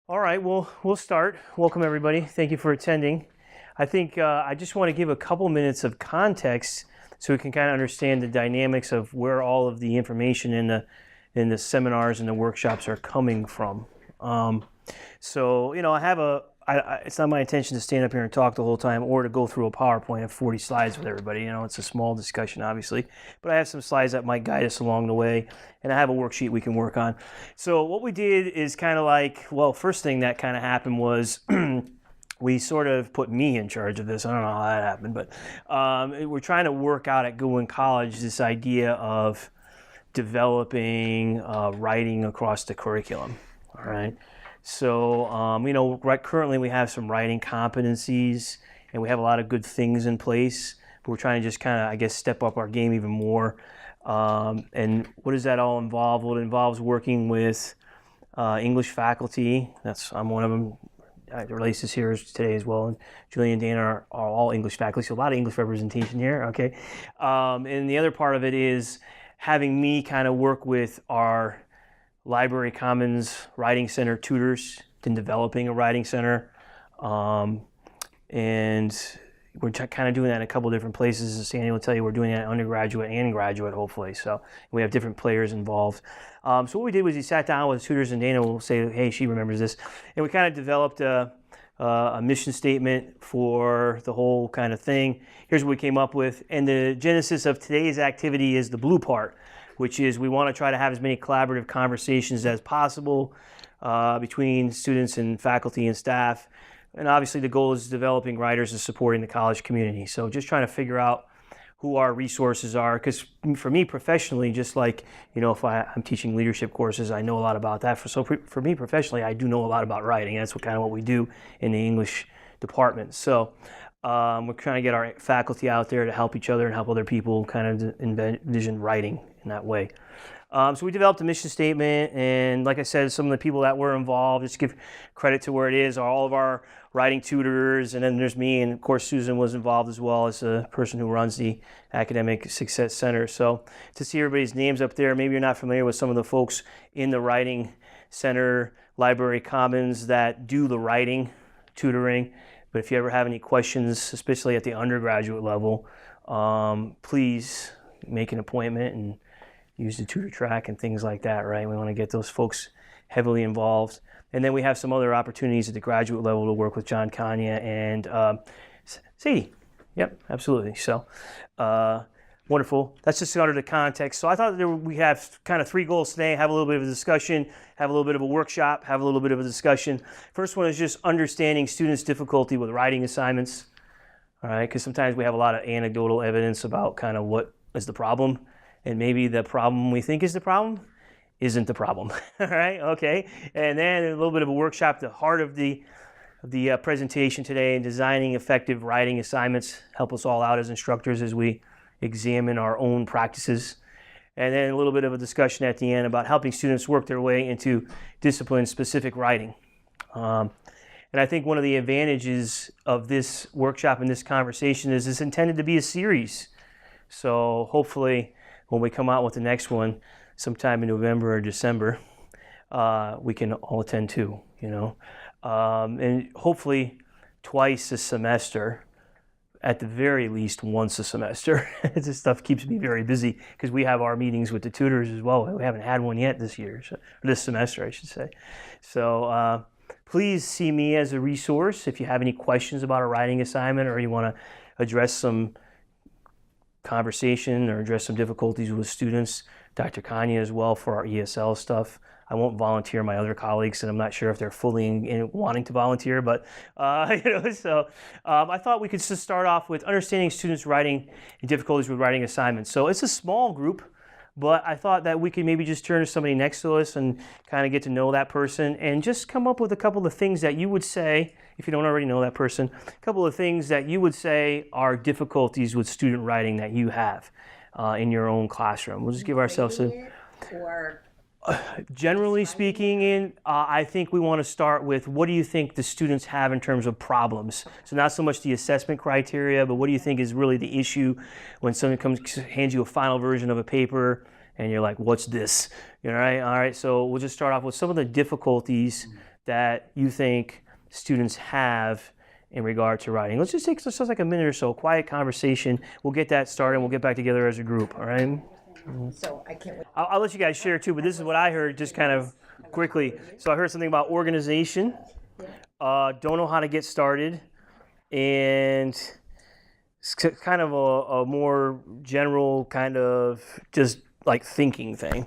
All right, well, we'll start. Welcome, everybody. Thank you for attending. I think I just want to give a couple minutes of context so we can kind of understand the dynamics of where all of the information in the seminars and the workshops are coming from. It's not my intention to stand up here and talk the whole time or to go through a PowerPoint of 40 slides with everybody. It's a small discussion, obviously, but I have some slides that might guide us along the way, and I have a worksheet we can work on. So what we did is kind of like, first thing that kind of happened was we sort of put me in charge of this. I don't know how that happened, but we're trying to work out at Goodwin College this idea of developing writing across the curriculum, all right? So, currently we have some writing competencies and we have a lot of good things in place, but we're trying to just kind of, step up our game even more. And what does that all involve? Well, it involves working with English faculty. I'm one of them. Relaces here today as well. And Julie and Dana are all English faculty, so a lot of English representation here, okay? And the other part of it is having me kind of work with our Library Commons Writing Center tutors in developing a writing center. And we're kind of doing that in a couple different places. As Sandy will tell you, we're doing that undergraduate and graduate, hopefully. So we have different players involved. So what we did was he sat down with tutors, and Dana will say, hey, she remembers this. And we kind of developed a mission statement for the whole kind of thing. Here's what we came up with. And the genesis of today's activity is the blue part, which is we want to try to have as many collaborative conversations as possible between students and faculty and staff. And obviously the goal is developing writers and supporting the college community. So just trying to figure out who our resources are, because for me professionally, just like, if I'm teaching leadership courses, I know a lot about that. So for me professionally, I do know a lot about writing. That's what we do in the English department. So we're trying to get our faculty out there to help each other and help other people kind of envision writing in that way. So we developed a mission statement, and like I said, some of the people that were involved, just give credit to where it is, are all of our writing tutors, and then there's me, and of course Susan was involved as well as the person who runs the Academic Success Center. So to see everybody's names up there, maybe you're not familiar with some of the folks in the Writing Center, Library Commons that do the writing tutoring. But if you ever have any questions, especially at the undergraduate level, please make an appointment and use the tutor track and things like that, right? We want to get those folks heavily involved. And then we have some other opportunities at the graduate level to work with John Kanya and Sadie. Yep, absolutely. So wonderful. That's just under the context. So I thought we have kind of three goals today: have a little bit of a discussion, have a little bit of a workshop, have a little bit of a discussion. First one is just understanding students' difficulty with writing assignments, all right? Because sometimes we have a lot of anecdotal evidence about kind of what is the problem, and maybe the problem we think is the problem isn't the problem, all right? Okay. And then a little bit of a workshop, the heart of the presentation today, in designing effective writing assignments, help us all out as instructors as we examine our own practices. And then a little bit of a discussion at the end about helping students work their way into discipline-specific writing. And I think one of the advantages of this workshop and this conversation is it's intended to be a series. So hopefully when we come out with the next one sometime in November or December, we can all attend too, and hopefully twice a semester, at the very least once a semester. This stuff keeps me very busy because we have our meetings with the tutors as well. We haven't had one yet this semester, I should say. So please see me as a resource if you have any questions about a writing assignment, or you want to address some conversation or address some difficulties with students. Dr. Kanya as well for our ESL stuff. I won't volunteer my other colleagues, and I'm not sure if they're fully wanting to volunteer, but so I thought we could just start off with understanding students' writing and difficulties with writing assignments. So it's a small group, but I thought that we could maybe just turn to somebody next to us and kind of get to know that person and just come up with a couple of things that you would say, if you don't already know that person, a couple of things that you would say are difficulties with student writing that you have in your own classroom. We'll just give ourselves generally speaking, I think we want to start with, what do you think the students have in terms of problems? So not so much the assessment criteria, but what do you think is really the issue when someone hands you a final version of a paper and you're like, what's this? All right. So we'll just start off with some of the difficulties that you think students have in regard to writing. Let's just take just like a minute or so, quiet conversation. We'll get that started and we'll get back together as a group, all right? So I can't wait. I'll let you guys share too, but this is what I heard just kind of quickly. So I heard something about organization, don't know how to get started, and it's kind of a more general kind of just like thinking thing.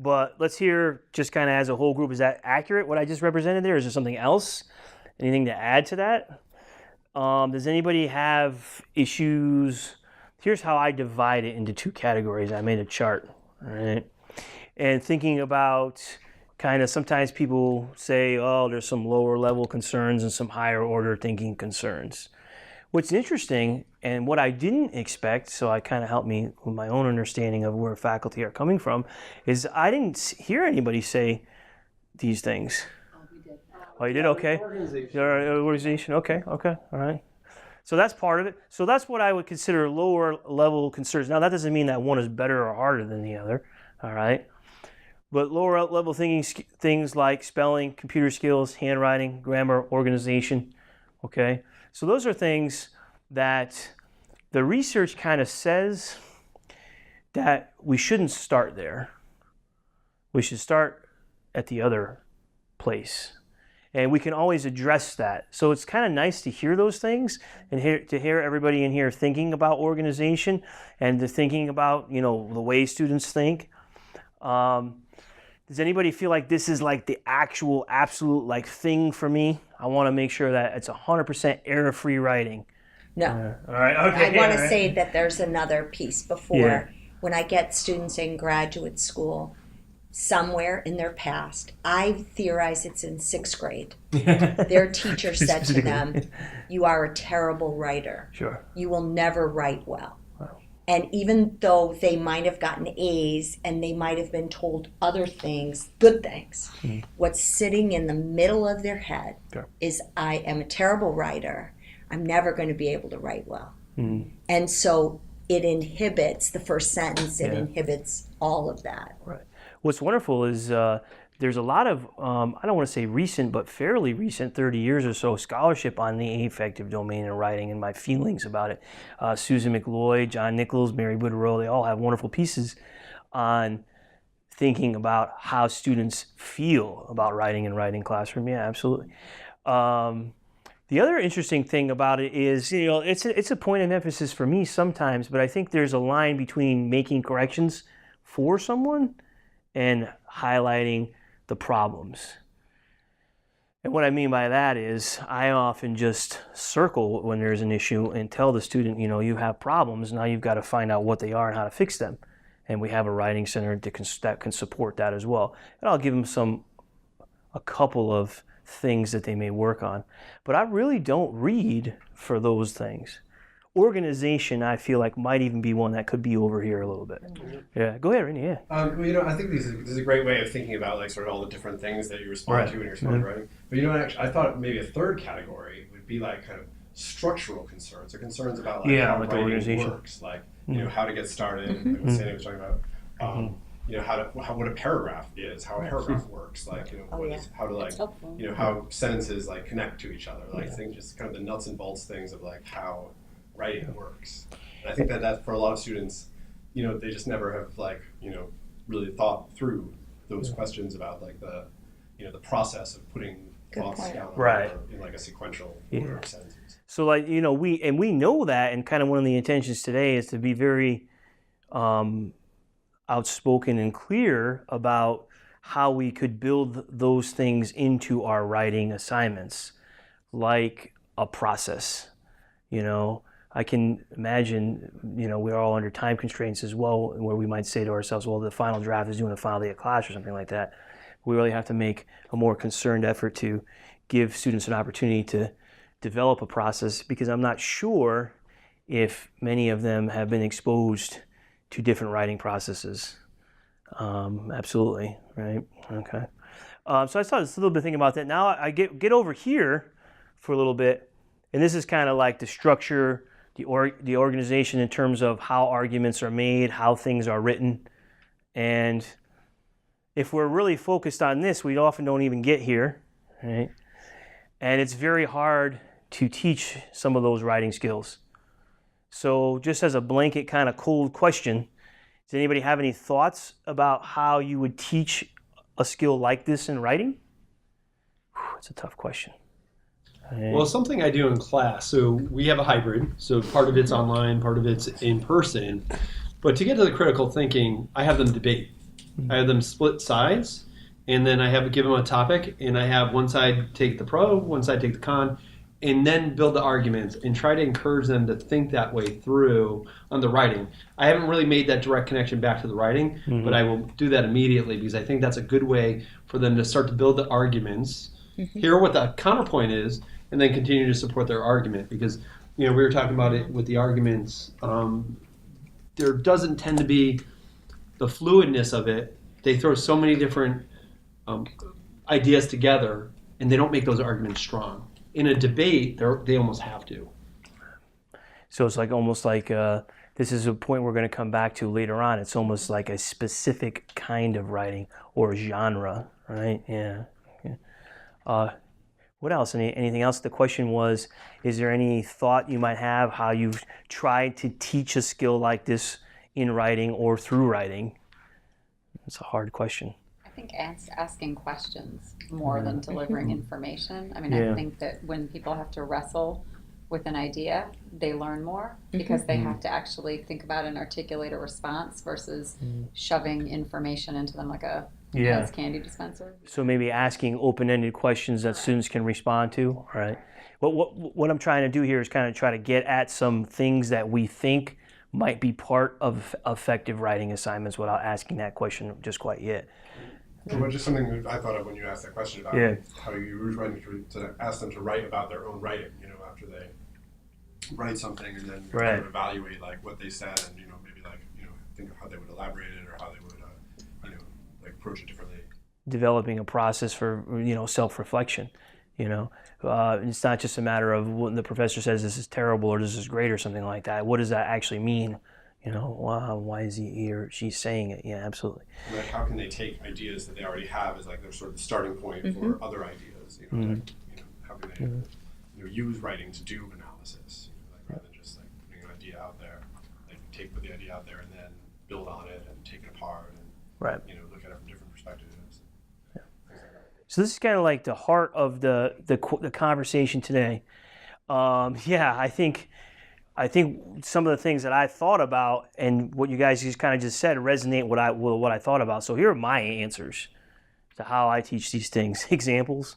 But let's hear just kind of as a whole group, is that accurate, what I just represented there? Is there something else? Anything to add to that? Does anybody have issues? Here's how I divide it into two categories. I made a chart, all right? And thinking about kind of sometimes people say, oh, there's some lower level concerns and some higher order thinking concerns. What's interesting and what I didn't expect, so it kind of helped me with my own understanding of where faculty are coming from, is I didn't hear anybody say these things. Oh, you did? Okay. Organization. Okay. All right. So that's part of it. So that's what I would consider lower level concerns. Now, that doesn't mean that one is better or harder than the other. All right. But lower level thinking, things like spelling, computer skills, handwriting, grammar, organization. Okay. So those are things that the research kind of says that we shouldn't start there. We should start at the other place. And we can always address that. So it's kind of nice to hear those things and to hear everybody in here thinking about organization and to thinking about, the way students think. Does anybody feel like this is like the actual absolute like thing for me? I want to make sure that it's 100% error-free writing. No. All right. Okay. I want to say that there's another piece before. Yeah. When I get students in graduate school, somewhere in their past, I theorize it's in 6th grade. Their teacher said to them, you are a terrible writer. Sure. You will never write well. Wow. And even though they might have gotten A's and they might have been told other things, good things, what's sitting in the middle of their head is, I am a terrible writer. I'm never going to be able to write well. And so it inhibits the first sentence. It inhibits all of that. Right. What's wonderful is there's a lot of, I don't want to say recent, but fairly recent, 30 years or so, scholarship on the affective domain in writing and my feelings about it. Susan McLeod, John Nichols, Mary Boudreau, they all have wonderful pieces on thinking about how students feel about writing in writing classroom. Yeah, absolutely. The other interesting thing about it is, it's a point of emphasis for me sometimes, but I think there's a line between making corrections for someone and highlighting the problems. And what I mean by that is I often just circle when there's an issue and tell the student, you have problems, now you've got to find out what they are and how to fix them. And we have a writing center that can support that as well. And I'll give them a couple of things that they may work on. But I really don't read for those things. Organization, I feel like, might even be one that could be over here a little bit. Yeah, go ahead, Randy. Yeah. I think this is a great way of thinking about like sort of all the different things that you respond to when you're responding to writing. But actually, I thought maybe a third category would be like kind of structural concerns or concerns about like how like writing works, like how to get started, like what Sandy was talking about. What a paragraph is, how a paragraph works, like how to like how sentences like connect to each other, like things, just kind of the nuts and bolts things of like how writing works. And I think that for a lot of students, they just never have like, really thought through those questions about like the, the process of putting thoughts down in like a sequential order of sentences. So like, we know that, and kind of one of the intentions today is to be very outspoken and clear about how we could build those things into our writing assignments, like a process, I can imagine, we're all under time constraints as well, where we might say to ourselves, well, the final draft is doing a final day of class or something like that. We really have to make a more concerned effort to give students an opportunity to develop a process, because I'm not sure if many of them have been exposed to different writing processes. Absolutely, right? Okay. So I started a little bit thinking about that. Now I get over here for a little bit, and this is kind of like the structure, the organization in terms of how arguments are made, how things are written. And if we're really focused on this, we often don't even get here, right? And it's very hard to teach some of those writing skills. So just as a blanket kind of cold question, does anybody have any thoughts about how you would teach a skill like this in writing? It's a tough question. Right. Well, something I do in class, so we have a hybrid, so part of it's online, part of it's in person. But to get to the critical thinking, I have them debate. I have them split sides, and then I give them a topic, and I have one side take the pro, one side take the con, and then build the arguments and try to encourage them to think that way through on the writing. I haven't really made that direct connection back to the writing, but I will do that immediately because I think that's a good way for them to start to build the arguments, hear what the counterpoint is, and then continue to support their argument. Because we were talking about it with the arguments. There doesn't tend to be the fluidness of it. They throw so many different ideas together, and they don't make those arguments strong. In a debate, they almost have to. So it's almost like this is a point we're going to come back to later on. It's almost like a specific kind of writing or genre, right? Yeah. What else? Anything else? The question was, is there any thought you might have how you've tried to teach a skill like this in writing or through writing? It's a hard question. I think asking questions more than delivering information. I mean, I think that when people have to wrestle with an idea, they learn more because they have to actually think about and articulate a response versus shoving information into them like a nice candy dispenser. So maybe asking open-ended questions that students can respond to. All right. What I'm trying to do here is kind of try to get at some things that we think might be part of effective writing assignments without asking that question just quite yet. Well, just something I thought of when you asked that question about how you were trying to ask them to write about their own writing, after they write something and then kind of evaluate what they said and, maybe think of how they would elaborate it or how they would, approach it differently. Developing a process for, self-reflection, It's not just a matter of when the professor says this is terrible or this is great or something like that. What does that actually mean? Why is he or she saying it? Yeah, absolutely. How can they take ideas that they already have as their sort of starting point for other ideas? How can they use writing to do analysis, rather than just putting an idea out there. Put the idea out there and then build on it and take it apart and look at it from different perspectives. Yeah. So this is kind of like the heart of the conversation today. I think some of the things that I thought about and what you guys just kind of just said resonate with what I thought about. So here are my answers to how I teach these things. Examples,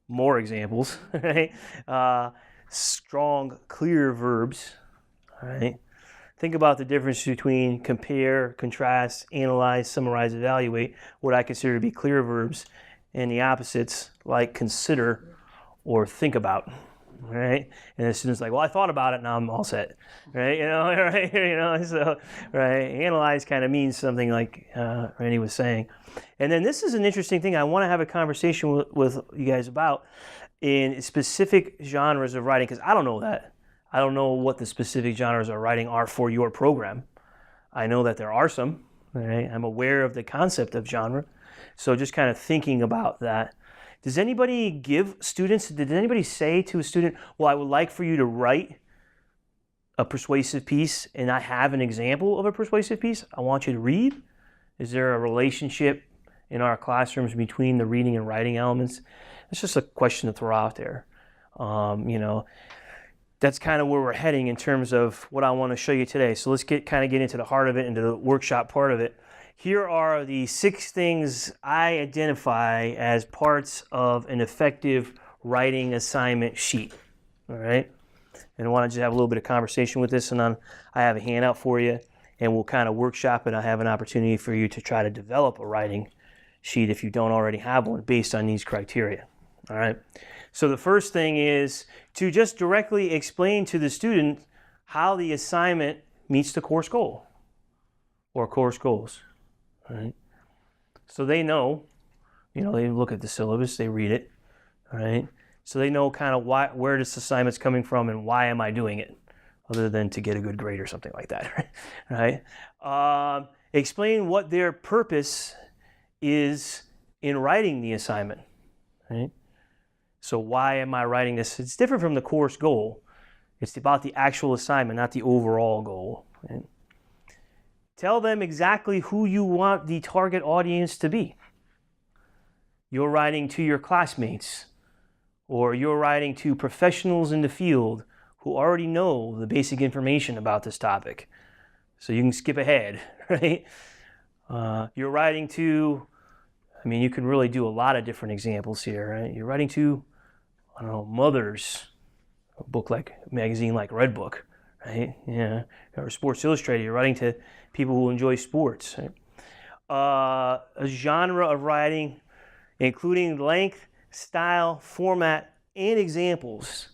more examples, right? Strong, clear verbs, right? Think about the difference between compare, contrast, analyze, summarize, evaluate, what I consider to be clear verbs, and the opposites like consider or think about. Right, and the student's like, well, I thought about it, now I'm all set, right? So, right. Analyze kind of means something like Randy was saying, and then this is an interesting thing I want to have a conversation with you guys about in specific genres of writing because I don't know that. I don't know what the specific genres of writing are for your program. I know that there are some. Right? I'm aware of the concept of genre, so just kind of thinking about that. Did anybody say to a student, well, I would like for you to write a persuasive piece and I have an example of a persuasive piece I want you to read? Is there a relationship in our classrooms between the reading and writing elements? It's just a question to throw out there. That's kind of where we're heading in terms of what I want to show you today. So let's get into the heart of it, into the workshop part of it. Here are the 6 things I identify as parts of an effective writing assignment sheet. All right? And I want to just have a little bit of conversation with this, and then I have a handout for you, and we'll kind of workshop it. I have an opportunity for you to try to develop a writing sheet if you don't already have one based on these criteria. All right? So the first thing is to just directly explain to the student how the assignment meets the course goal or course goals. Right. So they know, they look at the syllabus, they read it, right? So they know kind of where this assignment's coming from and why am I doing it, other than to get a good grade or something like that, right? Explain what their purpose is in writing the assignment, right? So why am I writing this? It's different from the course goal. It's about the actual assignment, not the overall goal. And tell them exactly who you want the target audience to be. You're writing to your classmates, or you're writing to professionals in the field who already know the basic information about this topic. So you can skip ahead, right? You're writing to, you can really do a lot of different examples here, right? You're writing to, mothers, a magazine like Redbook, right? Yeah, or Sports Illustrated. You're writing to people who enjoy sports, right? A genre of writing, including length, style, format, and examples.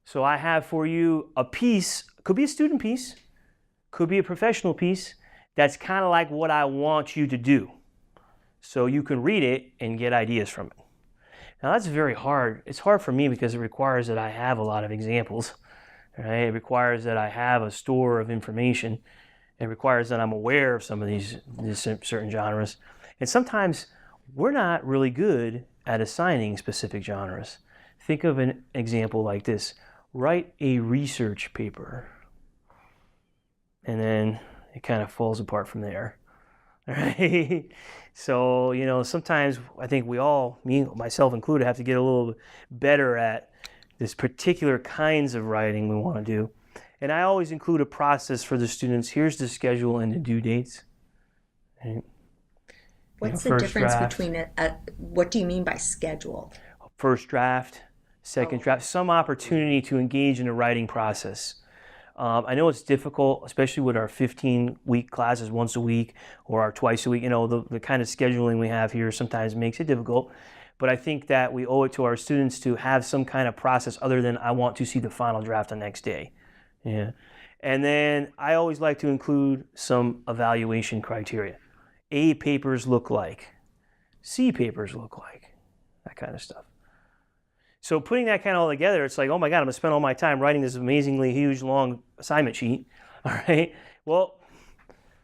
So I have for you a piece, could be a student piece, could be a professional piece, that's kind of like what I want you to do. So you can read it and get ideas from it. Now that's very hard. It's hard for me because it requires that I have a lot of examples. Right? It requires that I have a store of information. It requires that I'm aware of some of these certain genres. And sometimes we're not really good at assigning specific genres. Think of an example like this. Write a research paper. And then it kind of falls apart from there. Right? So, sometimes I think we all, me, myself included, have to get a little better at this particular kinds of writing we want to do. And I always include a process for the students. Here's the schedule and the due dates. Right? What's the difference between what do you mean by schedule? First draft, second draft, some opportunity to engage in a writing process. I know it's difficult, especially with our 15-week classes once a week or our twice a week. The kind of scheduling we have here sometimes makes it difficult. But I think that we owe it to our students to have some kind of process other than I want to see the final draft the next day. Yeah. And then I always like to include some evaluation criteria. A papers look like, C papers look like, that kind of stuff. So putting that kind of all together, it's like, oh my God, I'm going to spend all my time writing this amazingly huge, long assignment sheet. All right. Well,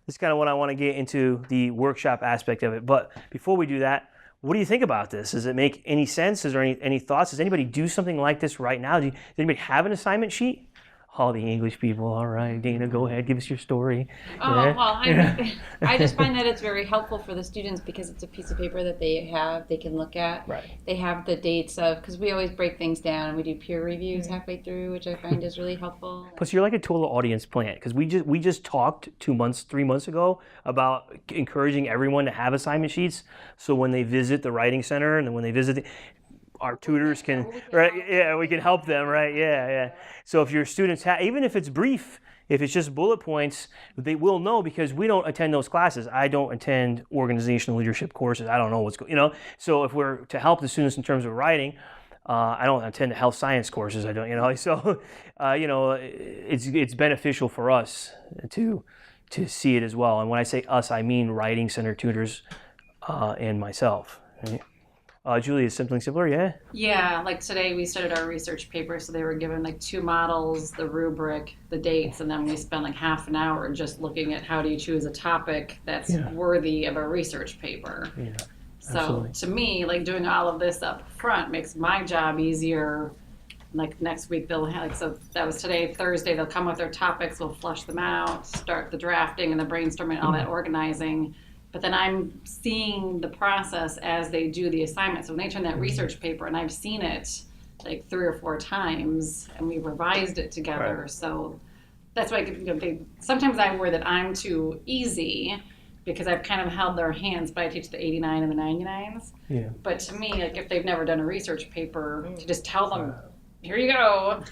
this is kind of what I want to get into the workshop aspect of it. But before we do that, what do you think about this? Does it make any sense? Is there any thoughts? Does anybody do something like this right now? Does anybody have an assignment sheet? All the English people. All right, Dana, go ahead. Give us your story. Well, I just find that it's very helpful for the students because it's a piece of paper that they can look at. Right. They have the dates of, because we always break things down and we do peer reviews halfway through, which I find is really helpful. Plus, you're like a total audience plant because we just talked 3 months ago about encouraging everyone to have assignment sheets. So when they visit the writing center and then when they visit our tutors can, right? Yeah, we can help them, right? Yeah. So if your students even if it's brief, if it's just bullet points, they will know because we don't attend those classes. I don't attend organizational leadership courses. I don't know what's going, So if we're to help the students in terms of writing, I don't attend the health science courses. I don't, So, it's beneficial for us to see it as well. And when I say us, I mean writing center tutors and myself. Right? Julie, is something similar? Yeah? Yeah, like today we started our research paper, so they were given 2 models, the rubric, the dates, and then we spent half an hour just looking at how do you choose a topic that's worthy of a research paper. Yeah, so absolutely. To me, doing all of this up front makes my job easier. Next week they'll have, so that was today, Thursday, they'll come with their topics, we'll flush them out, start the drafting and the brainstorming, all that organizing. But then I'm seeing the process as they do the assignment. So when they turn that research paper, and I've seen it 3 or 4 times, and we revised it together. Right. So that's why sometimes I worry that I'm too easy because I've kind of held their hands, but I teach the 89 and the 99s. Yeah. But to me, if they've never done a research paper, to just tell them, here you go,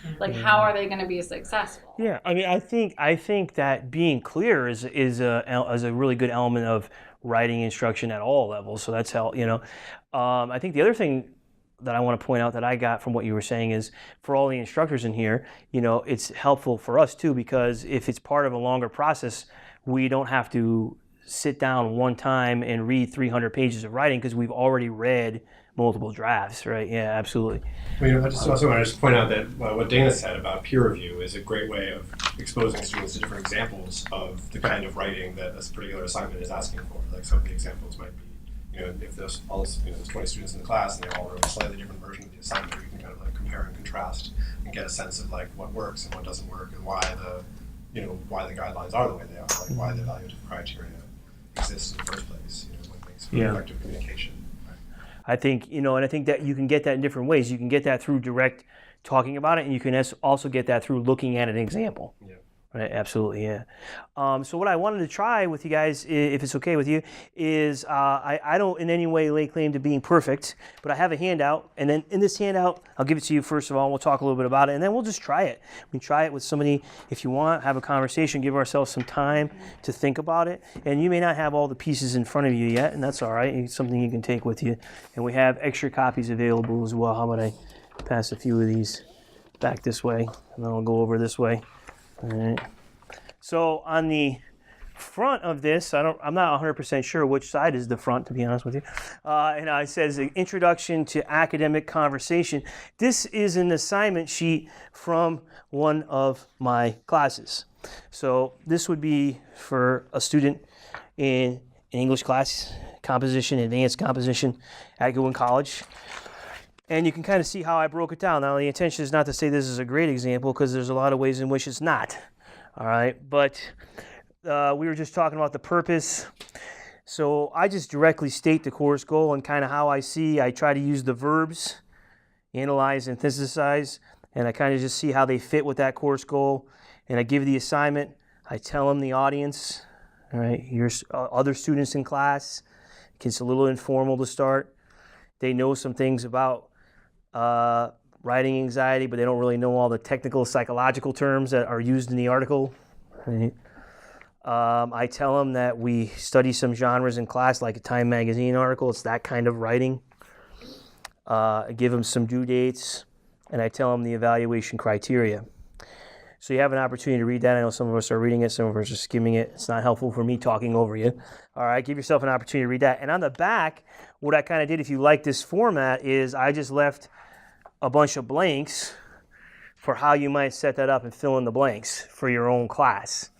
how are they going to be successful? Yeah, I think that being clear is a really good element of writing instruction at all levels. So that's how, I think the other thing that I want to point out that I got from what you were saying is for all the instructors in here, it's helpful for us too, because if it's part of a longer process, we don't have to sit down one time and read 300 pages of writing because we've already read multiple drafts, right? Yeah, absolutely. I also want to point out that what Dana said about peer review is a great way of exposing students to different examples of the kind of writing that this particular assignment is asking for. Some of the examples might be if there's there's 20 students in the class and they all wrote a slightly different version of the assignment, we can kind of like compare and contrast and get a sense of like what works and what doesn't work and why the guidelines are the way they are, like why the evaluative criteria exists in the first place, what makes for effective communication. I think, and I think that you can get that in different ways. You can get that through direct talking about it, and you can also get that through looking at an example. Yeah. Right, absolutely, yeah. So what I wanted to try with you guys, if it's okay with you, is I don't in any way lay claim to being perfect, but I have a handout, and then in this handout, I'll give it to you first of all, we'll talk a little bit about it, and then we'll just try it. We can try it with somebody if you want, have a conversation, give ourselves some time to think about it, and you may not have all the pieces in front of you yet, and that's all right, it's something you can take with you. And we have extra copies available as well. How about I pass a few of these back this way, and then I'll go over this way. All right. So on the front of this, I'm not 100% sure which side is the front, to be honest with you. And it says Introduction to Academic Conversation. This is an assignment sheet from one of my classes. So this would be for a student in an English class, composition, advanced composition at Goodwin College. And you can kind of see how I broke it down. Now, the intention is not to say this is a great example, because there's a lot of ways in which it's not. All right, but we were just talking about the purpose. So I just directly state the course goal and kind of how I see. I try to use the verbs, analyze and synthesize, and I kind of just see how they fit with that course goal. And I give the assignment. I tell them the audience, all right, here's other students in class. It gets a little informal to start. They know some things about writing anxiety, but they don't really know all the technical psychological terms that are used in the article. Right? I tell them that we study some genres in class, like a Time magazine article. It's that kind of writing. I give them some due dates, and I tell them the evaluation criteria. So you have an opportunity to read that. I know some of us are reading it, some of us are skimming it. It's not helpful for me talking over you. All right, give yourself an opportunity to read that. And on the back, what I kind of did, if you like this format, is I just left a bunch of blanks for how you might set that up and fill in the blanks for your own class.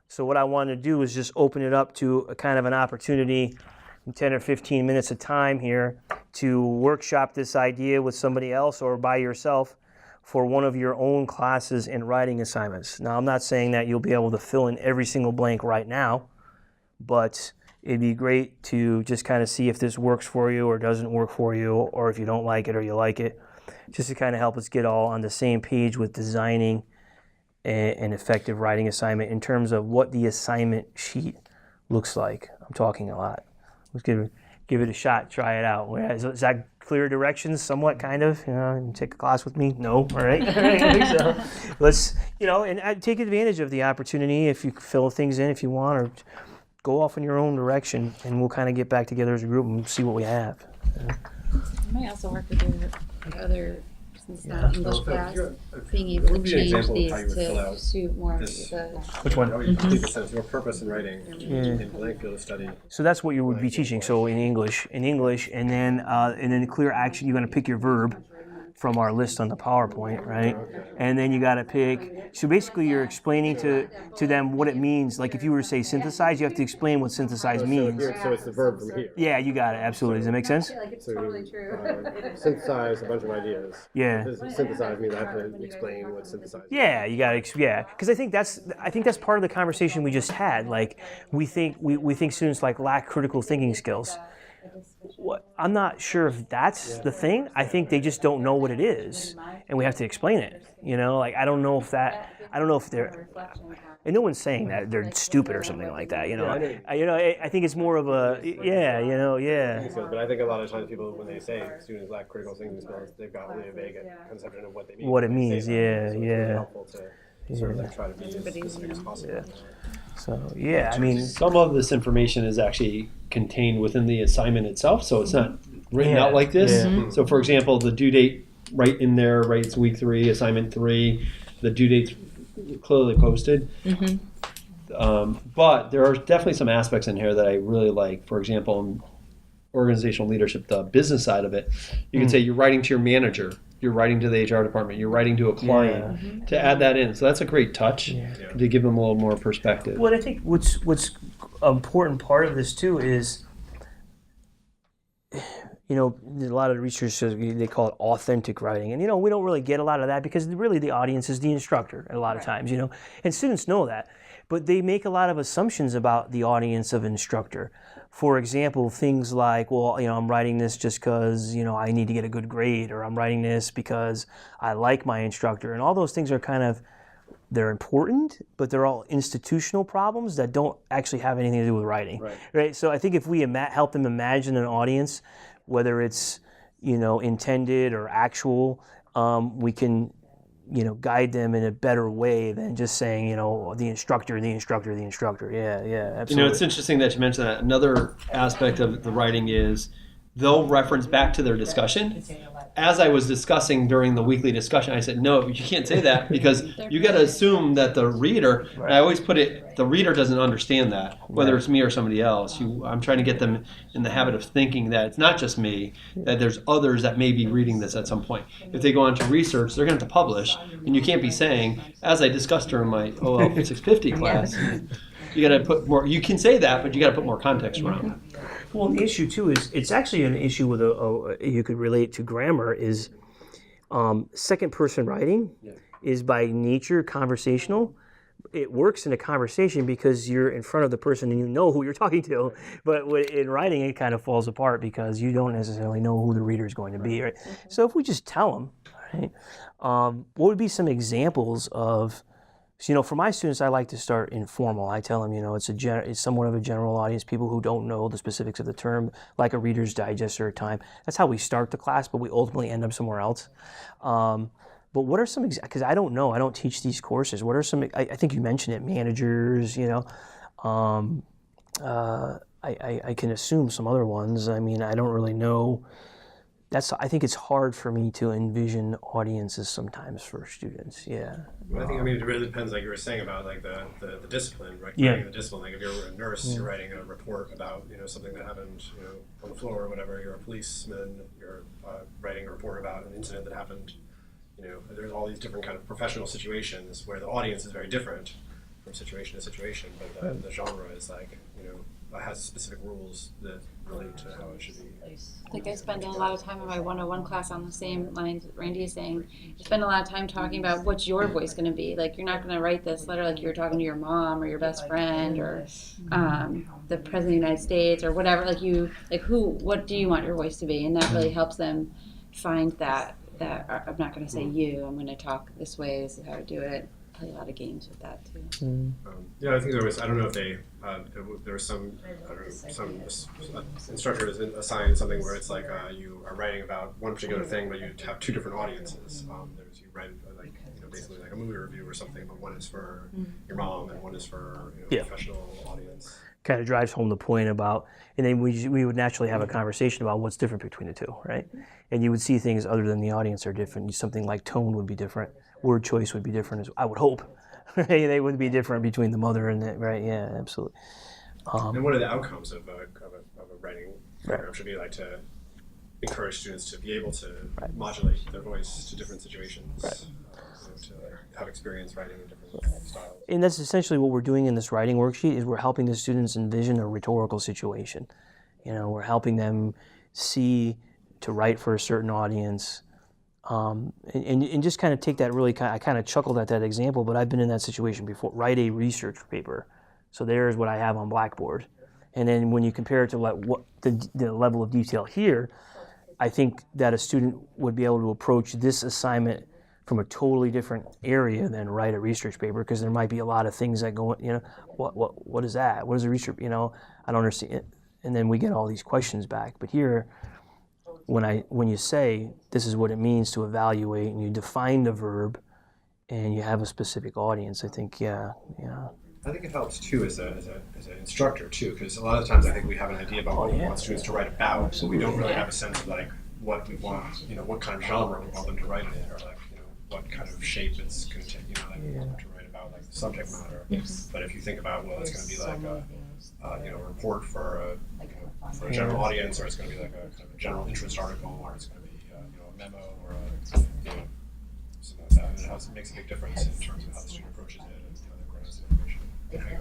So what I wanted to do is just open it up to a kind of an opportunity in 10 or 15 minutes of time here to workshop this idea with somebody else or by yourself for one of your own classes and writing assignments. Now, I'm not saying that you'll be able to fill in every single blank right now, but it'd be great to just kind of see if this works for you or doesn't work for you, or if you don't like it or you like it, just to kind of help us get all on the same page with designing an effective writing assignment in terms of what the assignment sheet looks like. I'm talking a lot. Let's give it a shot, try it out. Is that clear directions somewhat, kind of? You take a class with me? No? All right. All right. So let's, and take advantage of the opportunity if you fill things in if you want, or go off in your own direction, and we'll kind of get back together as a group and see what we have. I may also work with your other, since it's not English class, being able to change these to suit more of the... Which one? Your purpose in writing in blank field of study. So that's what you would be teaching. So in English, and then clear action, you're going to pick your verb from our list on the PowerPoint, right? And then you got to pick, so basically you're explaining to them what it means. Like if you were to say synthesize, you have to explain what synthesize means. So it's the verb from here. Yeah, you got it, absolutely. Does that make sense? I feel like it's totally true. Synthesize a bunch of ideas. Yeah. Synthesize means I have to explain what synthesize is. Yeah, you got to, because I think that's part of the conversation we just had. Like we think students lack critical thinking skills. I'm not sure if that's the thing. I think they just don't know what it is, and we have to explain it. I don't know if they're, and no one's saying that they're stupid or something like that. I think it's more of a, But I think a lot of times people, when they say students lack critical thinking skills, they've got really a vague conception of what they mean. What it means, So it's really helpful to sort of try to be as specific as possible. Yeah. So I mean, some of this information is actually contained within the assignment itself, so it's not written out like this. Yeah. So, for example, the due date right in there, right? It's week 3, assignment 3. The due date's clearly posted. But there are definitely some aspects in here that I really like. For example, in organizational leadership, the business side of it, you can say you're writing to your manager. You're writing to the HR department. You're writing to a client to add that in. So that's a great touch to give them a little more perspective. Well, I think what's an important part of this too is a lot of research they call it authentic writing, and we don't really get a lot of that because really the audience is the instructor a lot of times, and students know that, but they make a lot of assumptions about the audience of instructor. For example, things like, well, I'm writing this just because I need to get a good grade, or I'm writing this because I like my instructor, and all those things are they're important, but they're all institutional problems that don't actually have anything to do with writing, right? So I think if we help them imagine an audience, whether it's intended or actual, we can guide them in a better way than just saying the instructor. Yeah, absolutely. It's interesting that you mentioned that. Another aspect of the writing is they'll reference back to their discussion. As I was discussing during the weekly discussion, I said, no, you can't say that because you got to assume that the reader, and I always put it, the reader doesn't understand that, whether it's me or somebody else. I'm trying to get them in the habit of thinking that it's not just me, that there's others that may be reading this at some point. If they go on to research, they're going to have to publish, and you can't be saying, as I discussed during my OL 650 class, you got to put more, you can say that, but you got to put more context around it. Well, the issue too is it's actually an issue with you could relate to grammar is second person writing is by nature conversational. It works in a conversation because you're in front of the person and you know who you're talking to. But in writing, it kind of falls apart because you don't necessarily know who the reader is going to be. Right? So if we just tell them, right, what would be some examples of? So, for my students, I like to start informal. I tell them, it's somewhat of a general audience, people who don't know the specifics of the term, like a Reader's Digest or a Time. That's how we start the class, but we ultimately end up somewhere else. But what are some, because I don't know, I don't teach these courses. What are some, I think you mentioned it, managers, I can assume some other ones. I mean, I don't really know. I think it's hard for me to envision audiences sometimes for students. Yeah. Well, I think it really depends, like you were saying about like the discipline, right? Writing the discipline. Like if you're a nurse, you're writing a report about something that happened on the floor or whatever. You're a policeman, you're writing a report about an incident that happened. There's all these different kind of professional situations where the audience is very different from situation to situation, but the genre is like has specific rules that relate to how it should be. I think I spend a lot of time in my 101 class on the same lines Randy is saying. I spend a lot of time talking about what's your voice going to be. Like, you're not going to write this letter like you're talking to your mom or your best friend or the president of the United States or whatever. What do you want your voice to be? And that really helps them find that I'm not going to say you, I'm going to talk this way, this is how to do it. Play a lot of games with that too. I think there was, I don't know if there was some instructor is assigned something where it's like you are writing about one particular thing, but you have two different audiences. You write basically like a movie review or something, but one is for your mom and one is for a professional audience. Kind of drives home the point about, and then we would naturally have a conversation about what's different between the two, right? And you would see things other than the audience are different. Something like tone would be different. Word choice would be different, I would hope. They would be different between the mother and the, right? Yeah, absolutely. And one of the outcomes of a writing program should be like to encourage students to be able to modulate their voice to different situations, to have experience writing in different styles. And that's essentially what we're doing in this writing worksheet is we're helping the students envision a rhetorical situation. We're helping them see to write for a certain audience. And just kind of take that I kind of chuckled at that example, but I've been in that situation before. Write a research paper. So there's what I have on Blackboard. And then when you compare it to what the level of detail here, I think that a student would be able to approach this assignment from a totally different area than write a research paper, because there might be a lot of things that go, what is that? What is a research, I don't understand it. And then we get all these questions back. But here, when you say this is what it means to evaluate and you define the verb and you have a specific audience, I think, I think it helps too as an instructor too, because a lot of times I think we have an idea about what we want students to write about, but we don't really have a sense of like what we want, what kind of genre we want them to write in, or like what kind of shape it's going to take, we want them to write about, like the subject matter. Yes. But if you think about, well, it's going to be like a report for a general audience, or it's going to be like a kind of a general interest article, or it's going to be a memo, or something like that. And it makes a big difference in terms of how the student approaches it and their grasp of information and how you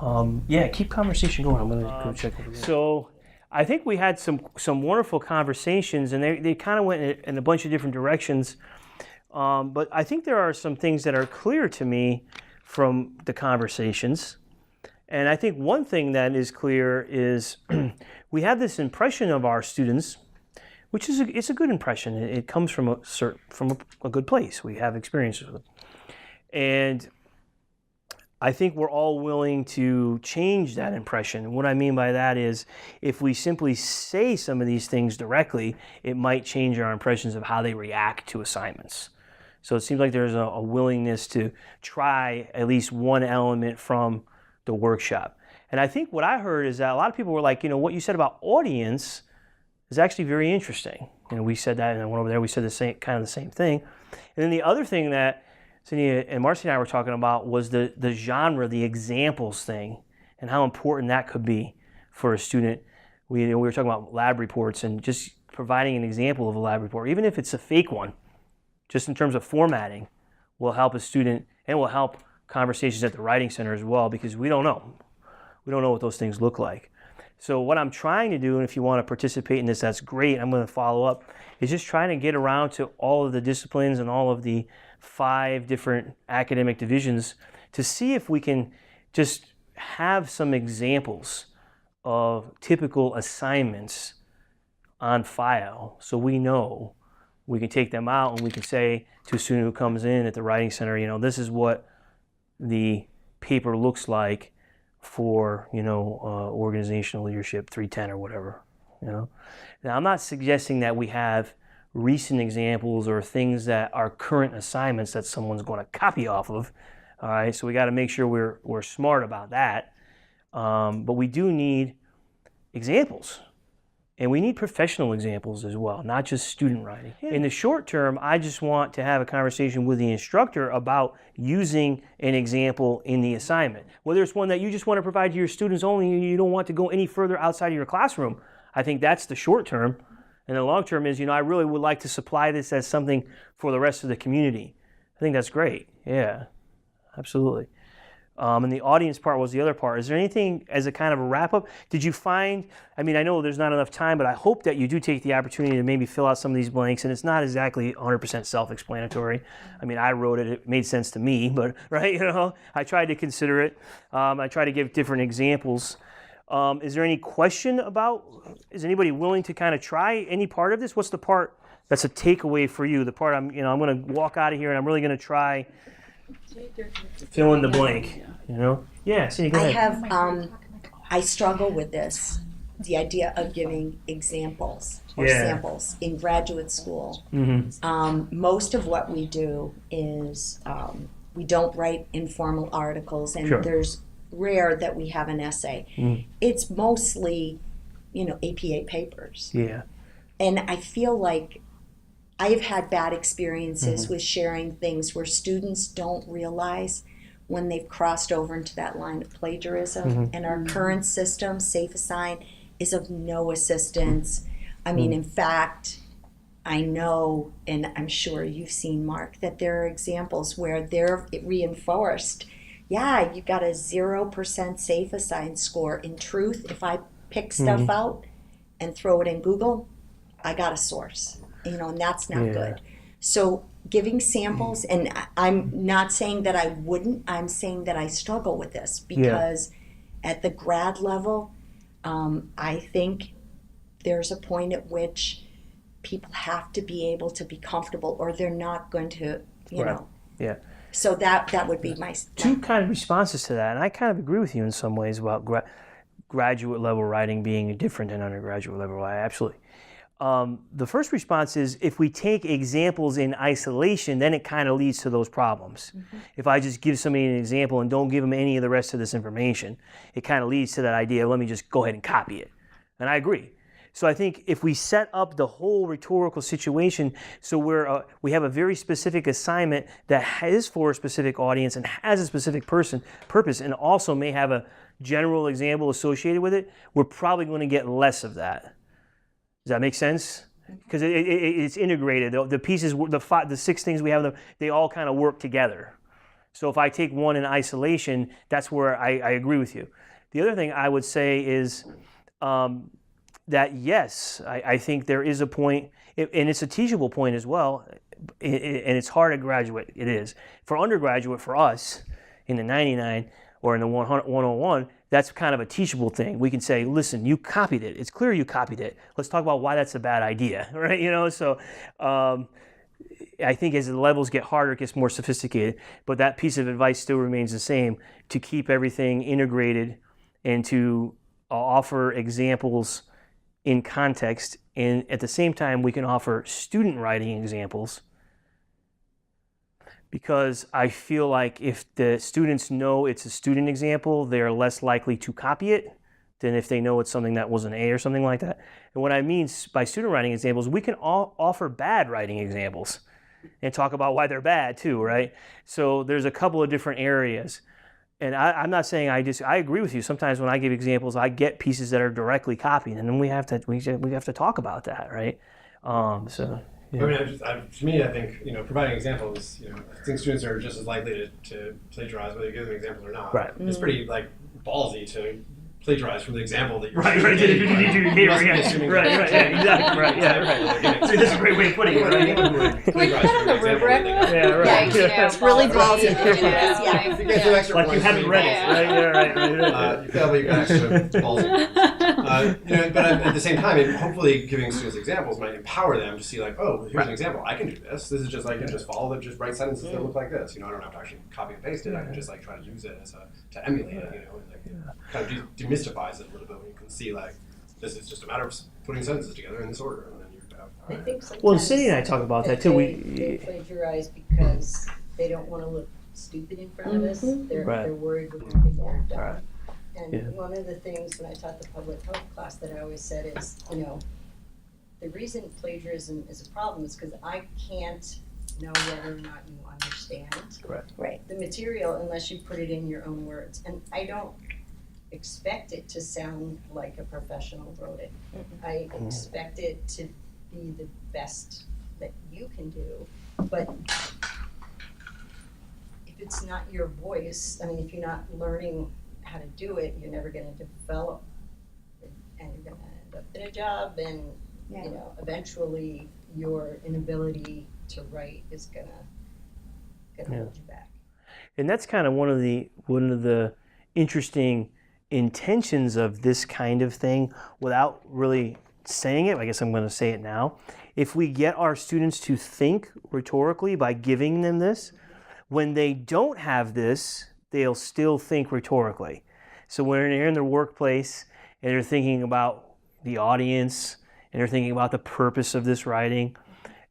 evaluate it. Keep conversation going. I'm going to go check over here. So I think we had some wonderful conversations, and they kind of went in a bunch of different directions. But I think there are some things that are clear to me from the conversations. And I think one thing that is clear is we have this impression of our students, which is it's a good impression. It comes from a good place. We have experiences with them. And I think we're all willing to change that impression. What I mean by that is if we simply say some of these things directly, it might change our impressions of how they react to assignments. So it seems like there's a willingness to try at least one element from the workshop. And I think what I heard is that a lot of people were like, what you said about audience is actually very interesting. We said that, and I went over there, we said the same thing. And then the other thing that Cindy and Marcy and I were talking about was the genre, the examples thing, and how important that could be for a student. We were talking about lab reports and just providing an example of a lab report, even if it's a fake one, just in terms of formatting, will help a student and will help conversations at the Writing Center as well, because we don't know. We don't know what those things look like. So what I'm trying to do, and if you want to participate in this, that's great, I'm going to follow up, is just trying to get around to all of the disciplines and all of the 5 different academic divisions to see if we can just have some examples of typical assignments on file so we know we can take them out and we can say to a student who comes in at the Writing Center, this is what the paper looks like for, organizational leadership 310 or whatever, Now, I'm not suggesting that we have recent examples or things that are current assignments that someone's going to copy off of, all right? So we got to make sure we're smart about that. But we do need examples. And we need professional examples as well, not just student writing. In the short term, I just want to have a conversation with the instructor about using an example in the assignment. Whether it's one that you just want to provide to your students only and you don't want to go any further outside of your classroom, I think that's the short term. And the long term is, I really would like to supply this as something for the rest of the community. I think that's great. Yeah, absolutely. And the audience part was the other part. Is there anything as a kind of a wrap-up? Did you find, I know there's not enough time, but I hope that you do take the opportunity to maybe fill out some of these blanks, and it's not exactly 100% self-explanatory. I wrote it. It made sense to me, but, right, I tried to consider it. I tried to give different examples. Is there any question is anybody willing to kind of try any part of this? What's the part that's a takeaway for you? The part I'm going to walk out of here and I'm really going to try fill in the blank, Yeah, Cindy, go ahead. I struggle with this, the idea of giving examples or samples in graduate school. Mm-hmm. Most of what we do is we don't write informal articles, and there's rare that we have an essay. Mm. It's mostly, APA papers. Yeah. And I feel like I've had bad experiences with sharing things where students don't realize when they've crossed over into that line of plagiarism. And our current system, Safe Assign, is of no assistance. In fact, I know, and I'm sure you've seen, Mark, that there are examples where they're reinforced. Yeah, you got a 0% Safe Assign score. In truth, if I pick stuff out and throw it in Google, I got a source. And that's not good. So giving samples, and I'm not saying that I wouldn't, I'm saying that I struggle with this because at the grad level, I think there's a point at which people have to be able to be comfortable or they're not going to, you know. Yeah. So that would be my... Two kind of responses to that, and I kind of agree with you in some ways about graduate level writing being different than undergraduate level writing. Absolutely. The first response is if we take examples in isolation, then it kind of leads to those problems. If I just give somebody an example and don't give them any of the rest of this information, it kind of leads to that idea, let me just go ahead and copy it. And I agree. So I think if we set up the whole rhetorical situation so we have a very specific assignment that is for a specific audience and has a specific purpose and also may have a general example associated with it, we're probably going to get less of that. Does that make sense? Because it's integrated. The pieces, the 6 things we have, they all kind of work together. So if I take one in isolation, that's where I agree with you. The other thing I would say is that yes, I think there is a point, and it's a teachable point as well, and it's hard at graduate. It is. For undergraduate, for us, in the 99 or in the 101, that's kind of a teachable thing. We can say, listen, you copied it. It's clear you copied it. Let's talk about why that's a bad idea, right? So I think as the levels get harder, it gets more sophisticated, but that piece of advice still remains the same, to keep everything integrated and to offer examples in context, and at the same time we can offer student writing examples, because I feel like if the students know it's a student example, they're less likely to copy it than if they know it's something that was an A or something like that. And what I mean by student writing examples, we can offer bad writing examples and talk about why they're bad too, right? So there's a couple of different areas. And I'm not saying I agree with you. Sometimes when I give examples, I get pieces that are directly copied, and then we have to talk about that, right? So. Yeah. I mean, to me, I think providing examples. I think students are just as likely to plagiarize whether you give them examples or not. Right. It's pretty ballsy to plagiarize from the example that you're right. Exactly. Right. So that's a great way of putting it, right? Can we put that on the rubric? Yeah, right. It's really ballsy. If you get some extra like points, you haven't read it, right? Yeah, right. You feel like you got extra ballsy. But at the same time, hopefully giving students examples might empower them to see here's an example. I can do this. This is just I can just follow just write sentences that look like this. I don't have to actually copy and paste it. I can just try to use it to emulate it. Kind of demystifies it a little bit when you can see this is just a matter of putting sentences together in this order, and then you're I think sometimes well, Cindy and I talk about that too. They plagiarize because they don't want to look stupid in front of us. They're worried we're going to think they're dumb. Right. And one of the things when I taught the public health class that I always said is, the reason plagiarism is a problem is because I can't know whether or not you understand the material unless you put it in your own words. And I don't expect it to sound like a professional wrote it. I expect it to be the best that you can do, but if it's not your voice, if you're not learning how to do it, you're never going to develop it, and you're going to end up in a job, and eventually your inability to write is going to hold you back. And that's kind of one of the interesting intentions of this kind of thing, without really saying it. I guess I'm going to say it now. If we get our students to think rhetorically by giving them this, when they don't have this, they'll still think rhetorically. So when they're in their workplace and they're thinking about the audience and they're thinking about the purpose of this writing,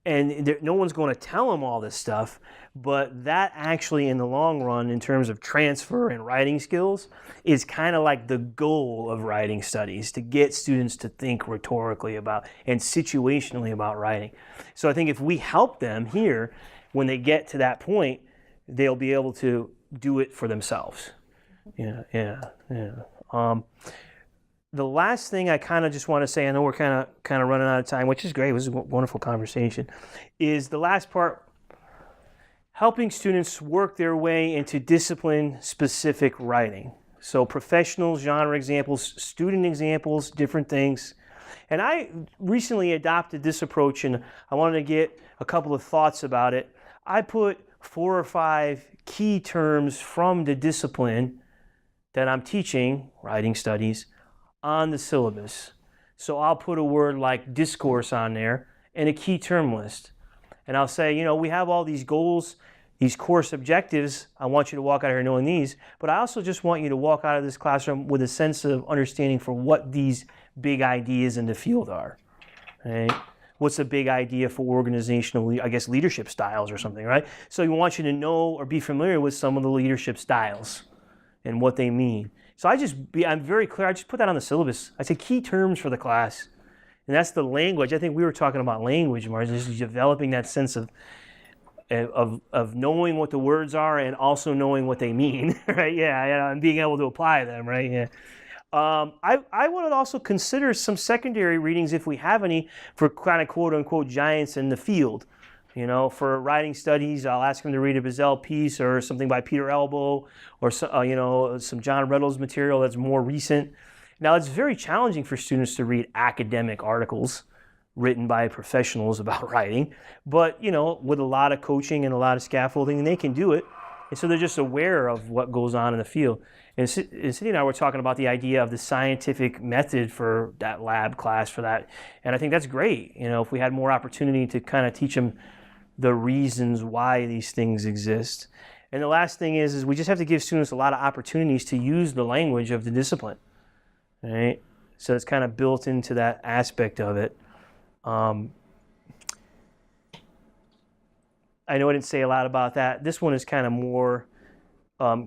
and no one's going to tell them all this stuff, but that actually in the long run, in terms of transfer and writing skills, is kind of like the goal of writing studies, to get students to think rhetorically about and situationally about writing. So I think if we help them here, when they get to that point, they'll be able to do it for themselves. Yeah. The last thing I kind of just want to say, I know we're kind of running out of time, which is great. It was a wonderful conversation, is the last part, helping students work their way into discipline-specific writing. So professional genre examples, student examples, different things. And I recently adopted this approach, and I wanted to get a couple of thoughts about it. I put 4 or 5 key terms from the discipline that I'm teaching, writing studies, on the syllabus. So I'll put a word like discourse on there and a key term list. And I'll say, we have all these goals, these course objectives. I want you to walk out of here knowing these, but I also just want you to walk out of this classroom with a sense of understanding for what these big ideas in the field are. Right? What's a big idea for organizational, leadership styles or something, right? So we want you to know or be familiar with some of the leadership styles and what they mean. So I'm very clear. I just put that on the syllabus. I say key terms for the class. And that's the language. I think we were talking about language, Mars, just developing that sense of knowing what the words are and also knowing what they mean, right? And being able to apply them, right? Yeah. I want to also consider some secondary readings, if we have any, for kind of quote-unquote giants in the field. For writing studies, I'll ask them to read a Bazell piece or something by Peter Elbow or some John Reynolds material that's more recent. Now, it's very challenging for students to read academic articles written by professionals about writing, but with a lot of coaching and a lot of scaffolding, they can do it. And so they're just aware of what goes on in the field. And Cindy and I were talking about the idea of the scientific method for that lab class for that. And I think that's great. If we had more opportunity to kind of teach them the reasons why these things exist. And the last thing is we just have to give students a lot of opportunities to use the language of the discipline. Right? So it's kind of built into that aspect of it. I know I didn't say a lot about that. This one is kind of more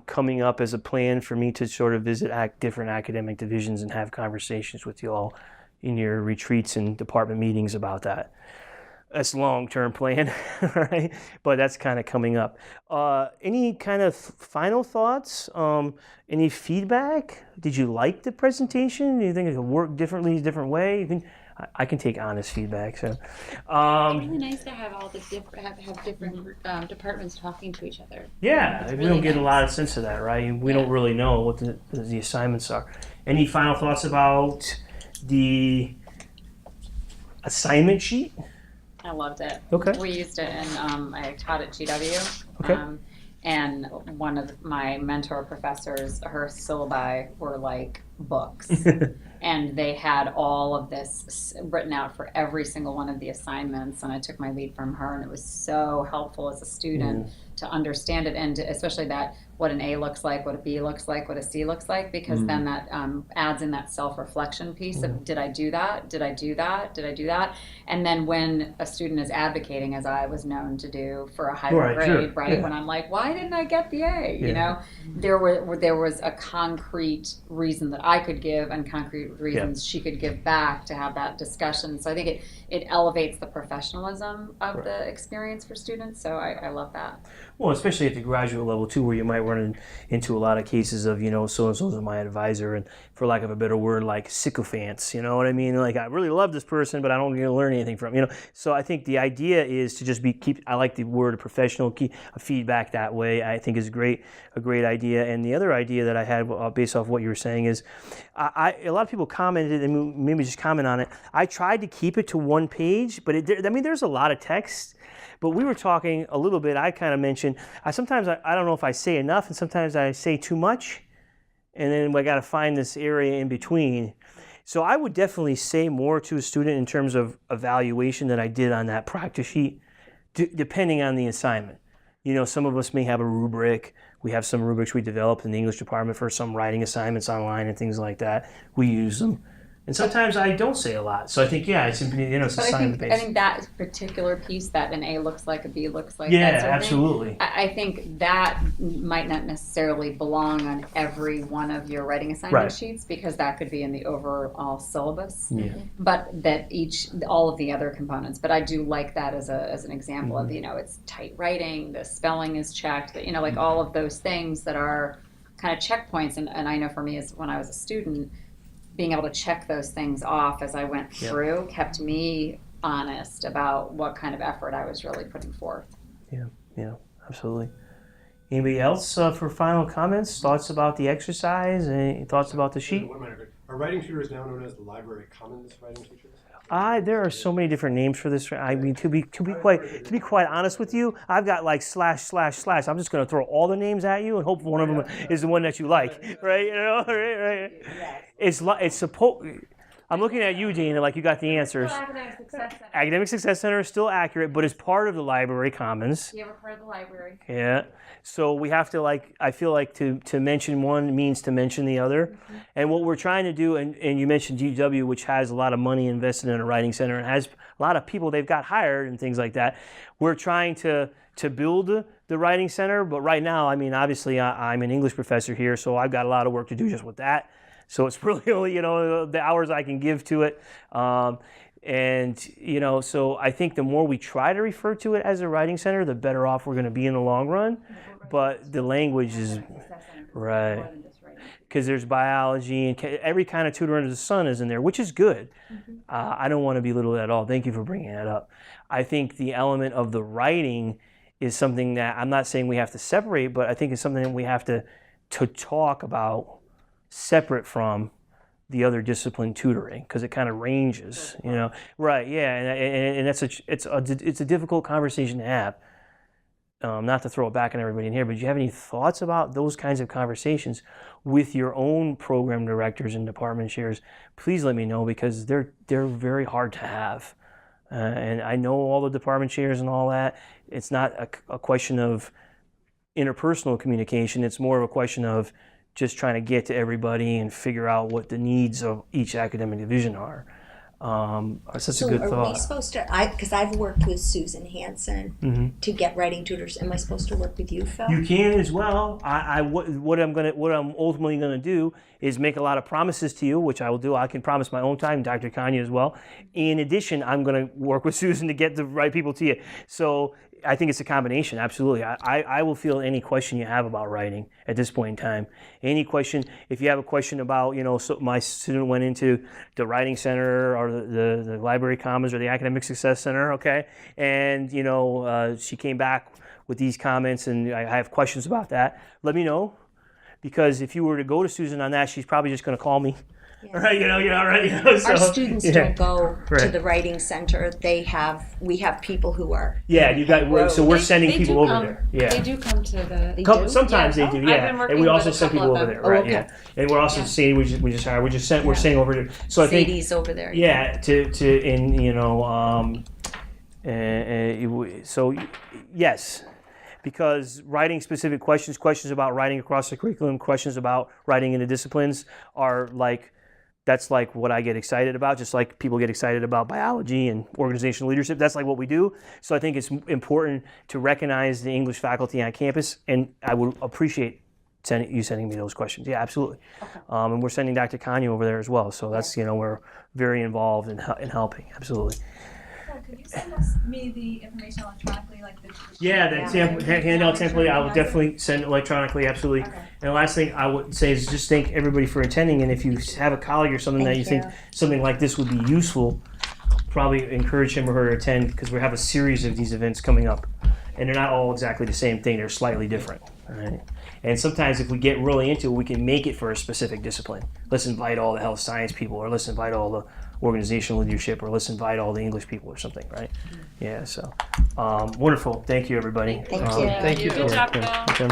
coming up as a plan for me to sort of visit different academic divisions and have conversations with you all in your retreats and department meetings about that. That's a long-term plan, right? But that's kind of coming up. Any kind of final thoughts? Any feedback? Did you like the presentation? Do you think it could work differently, a different way? You think I can take honest feedback. So, It's really nice to have all the have different departments talking to each other. Yeah, It's we really don't get a nice. lot of sense of that, right? We don't really know what the assignments are. Any final thoughts about the assignment sheet? I loved it. Okay. We used it and I taught at GW. Okay. And one of my mentor professors, her syllabi were like books. And they had all of this written out for every single one of the assignments. And I took my lead from her, and it was so helpful as a student to understand it, and especially that what an A looks like, what a B looks like, what a C looks like, because then that adds in that self-reflection piece of did I do that? Did I do that? Did I do that? And then when a student is advocating, as I was known to do, for a higher grade, right? When I'm like, why didn't I get the A? You know, there was a concrete reason that I could give and concrete reasons she could give back to have that discussion. So I think it elevates the professionalism of the experience for students. So I love that. Well, especially at the graduate level too, where you might run into a lot of cases of, so-and-so's my advisor, and for lack of a better word, like sycophants, you know what I mean? Like, I really love this person, but I don't get to learn anything from, So I think the idea is to just I like the word professional, keep feedback that way, I think is a great idea. And the other idea that I had based off what you were saying is, a lot of people commented, and maybe just comment on it, I tried to keep it to one page, but there's a lot of text. But we were talking a little bit, I kind of mentioned, sometimes I don't know if I say enough, and sometimes I say too much, and then I got to find this area in between. So I would definitely say more to a student in terms of evaluation than I did on that practice sheet, depending on the assignment. Some of us may have a rubric. We have some rubrics we developed in the English department for some writing assignments online and things like that. We use them. And sometimes I don't say a lot. So I think, it's assignment based. I think that particular piece that an A looks like, a B looks like, yeah, that sort of absolutely. thing, I think that might not necessarily belong on every one of your writing assignment sheets, because that could be in the overall syllabus. Yeah. But that all of the other components. But I do like that as an example of, it's tight writing, the spelling is checked, like all of those things that are kind of checkpoints. And I know for me, as when I was a student, being able to check those things off as I went through kept me honest about what kind of effort I was really putting forth. Yeah, absolutely. Anybody else for final comments, thoughts about the exercise, any thoughts about the sheet? Are writing tutors now known as the Library Commons writing teachers? There are so many different names for this. I mean, to be quite honest with you, I've got like ///. I'm just going to throw all the names at you and hope one of them is the one that you like, right? Right. It's supposed. I'm looking at you, Dana, like you got the answers. Academic Success Center. Academic Success Center is still accurate, but it's part of the Library Commons. You have a part of the library. Yeah. So we have to I feel like to mention one means to mention the other. Mm-hmm. And what we're trying to do, and you mentioned GW, which has a lot of money invested in a writing center and has a lot of people they've got hired and things like that. We're trying to build the writing center, but right now, obviously I'm an English professor here, so I've got a lot of work to do just with that. So it's really only, the hours I can give to it. So I think the more we try to refer to it as a writing center, the better off we're going to be in the long run. But the language is, right, because there's biology and every kind of tutor under the sun is in there, which is good. I don't want to belittle that at all. Thank you for bringing that up. I think the element of the writing is something that I'm not saying we have to separate, but I think it's something that we have to talk about separate from the other discipline tutoring because it kind of ranges, you know. Right? Yeah, and it's a difficult conversation to have. Not to throw it back on everybody in here, but do you have any thoughts about those kinds of conversations with your own program directors and department chairs? Please let me know because they're very hard to have. And I know all the department chairs and all that. It's not a question of interpersonal communication. It's more of a question of just trying to get to everybody and figure out what the needs of each academic division are. Such a good thought. So are we supposed to, because I've worked with Susan Hansen to get writing tutors. Am I supposed to work with you, Phil? You can as well. What I'm ultimately gonna do is make a lot of promises to you, which I will do. I can promise my own time, Dr. Kanya as well. In addition, I'm gonna work with Susan to get the right people to you. So I think it's a combination, absolutely. I will field any question you have about writing at this point in time. Any question, if you have a question about, you know, so my student went into the Writing Center or the Library Commons or the Academic Success Center, okay? And, you know, she came back with these comments and I have questions about that. Let me know, because if you were to go to Susan on that, she's probably just gonna call me. Yeah. Right, so, our students don't go to the Writing Center. We have people who are. Yeah, you got. So we're sending people over there. Yeah, they do come to the. Sometimes they do. Yeah, and we also send people over there. Right. Okay. Yeah, and we're also saying we're sending over to. So I think Sadie's over there. Yeah, so yes. Because writing specific questions about writing across the curriculum, questions about writing in the disciplines are that's like what I get excited about, just like people get excited about biology and organizational leadership. That's like what we do. So I think it's important to recognize the English faculty on campus, and I would appreciate you sending me those questions. Yeah, absolutely. Okay. And we're sending Dr. Kanya over there as well. So that's, we're very involved in helping, absolutely. Could you send me the information electronically, like the handout template? I will definitely send it electronically, absolutely. Okay. And the last thing I would say is just thank everybody for attending. And if you have a colleague or something that you think something like this would be useful, probably encourage him or her to attend, because we have a series of these events coming up, and they're not all exactly the same thing. They're slightly different. All right. And sometimes if we get really into it, we can make it for a specific discipline. Let's invite all the health science people, or let's invite all the organizational leadership, or let's invite all the English people or something, right? Yeah, so wonderful. Thank you, everybody. Thank you. Thank you. Good job, Phil.